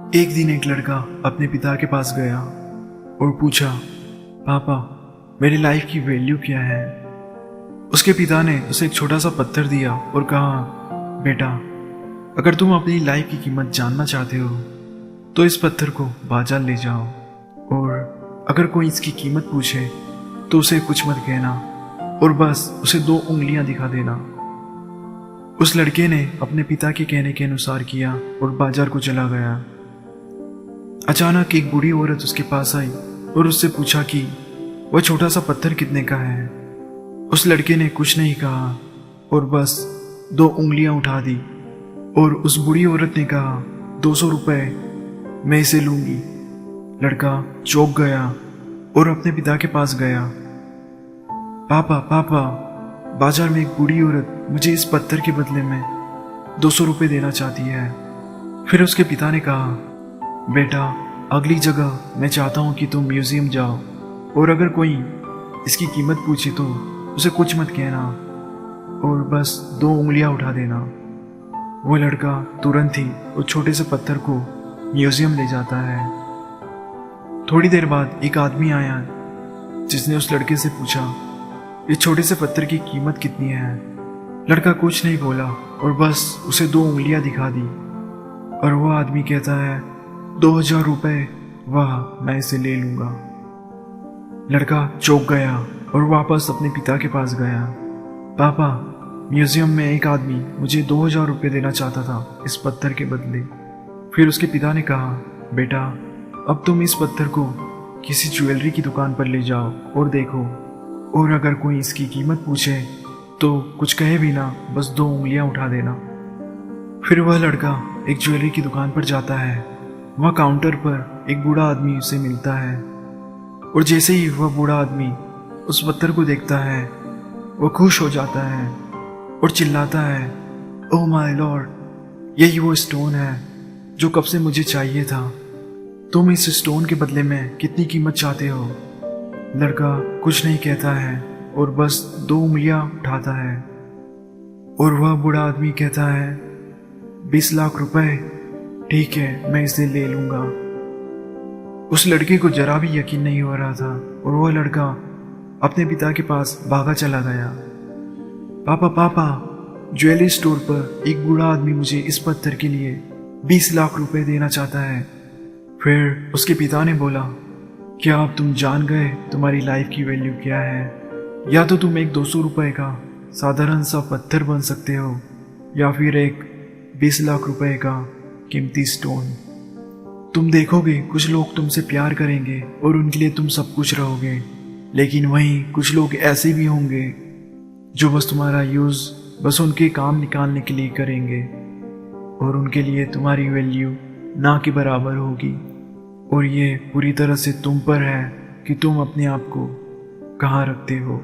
एक दिन एक लड़का अपने पिता के पास गया और पूछा, पापा मेरी लाइफ की वैल्यू क्या है। उसके पिता ने उसे एक छोटा सा पत्थर दिया और कहा, बेटा अगर तुम अपनी लाइफ की कीमत जानना चाहते हो तो इस पत्थर को बाजार ले जाओ और अगर कोई इसकी कीमत पूछे तो उसे कुछ मत कहना और बस उसे 2 उंगलियां दिखा देना। उस लड़के ने अपने पिता के कहने के अनुसार किया और बाजार को चला गया। अचानक एक बूढ़ी औरत उसके पास आई और उससे पूछा कि वह छोटा सा पत्थर कितने का है। उस लड़के ने कुछ नहीं कहा और बस 2 उंगलियां उठा दी और उस बूढ़ी औरत ने कहा, 200 रुपये, मैं इसे लूंगी। लड़का चौंक गया और अपने पिता के पास गया। पापा पापा, बाजार में एक बूढ़ी औरत मुझे इस पत्थर के बदले में 200 रुपये देना चाहती है। फिर उसके पिता ने कहा, बेटा अगली जगह मैं चाहता हूँ कि तुम म्यूजियम जाओ और अगर कोई इसकी कीमत पूछे तो उसे कुछ मत कहना और बस 2 उंगलियां उठा देना। वो लड़का तुरंत ही उस छोटे से पत्थर को म्यूजियम ले जाता है। थोड़ी देर बाद एक आदमी आया जिसने उस लड़के से पूछा, इस छोटे से पत्थर की कीमत कितनी है। लड़का कुछ नहीं बोला और बस उसे 2 उंगलियां दिखा दी और वह आदमी कहता है, 2000 रुपये, वाह मैं इसे ले लूंगा। लड़का चौंक गया और वापस अपने पिता के पास गया। पापा म्यूजियम में एक आदमी मुझे 2000 रुपये देना चाहता था इस पत्थर के बदले। फिर उसके पिता ने कहा, बेटा अब तुम इस पत्थर को किसी ज्वेलरी की दुकान पर ले जाओ और देखो और अगर कोई इसकी कीमत पूछे तो कुछ कहे भी ना, बस 2 उंगलियां उठा देना। फिर वह लड़का एक ज्वेलरी की दुकान पर जाता है। वह काउंटर पर एक बूढ़ा आदमी उसे मिलता है और जैसे ही वह बूढ़ा आदमी उस पत्थर को देखता है वह खुश हो जाता है और चिल्लाता है, ओह माय लॉर्ड, यही वो स्टोन है जो कब से मुझे चाहिए था। तुम इस स्टोन के बदले में कितनी कीमत चाहते हो। लड़का कुछ नहीं कहता है और बस 2 उंगलियां उठाता है और वह बूढ़ा आदमी कहता है, 20 लाख रुपए, ठीक है मैं इसे ले लूंगा। उस लड़के को जरा भी यकीन नहीं हो रहा था और वह लड़का अपने पिता के पास भागा चला गया। पापा पापा, ज्वेलरी स्टोर पर एक बूढ़ा आदमी मुझे इस पत्थर के लिए 20 लाख रुपए देना चाहता है। फिर उसके पिता ने बोला, क्या अब तुम जान गए तुम्हारी लाइफ की वैल्यू क्या है। या तो तुम एक 200 रुपए का साधारण सा पत्थर बन सकते हो या फिर एक 20 लाख रुपए का कीमती स्टोन। तुम देखोगे कुछ लोग तुमसे प्यार करेंगे और उनके लिए तुम सब कुछ रहोगे, लेकिन वहीं कुछ लोग ऐसे भी होंगे जो बस तुम्हारा यूज़ बस उनके काम निकालने के लिए करेंगे और उनके लिए तुम्हारी वैल्यू ना के बराबर होगी। और ये पूरी तरह से तुम पर है कि तुम अपने आप को कहाँ रखते हो।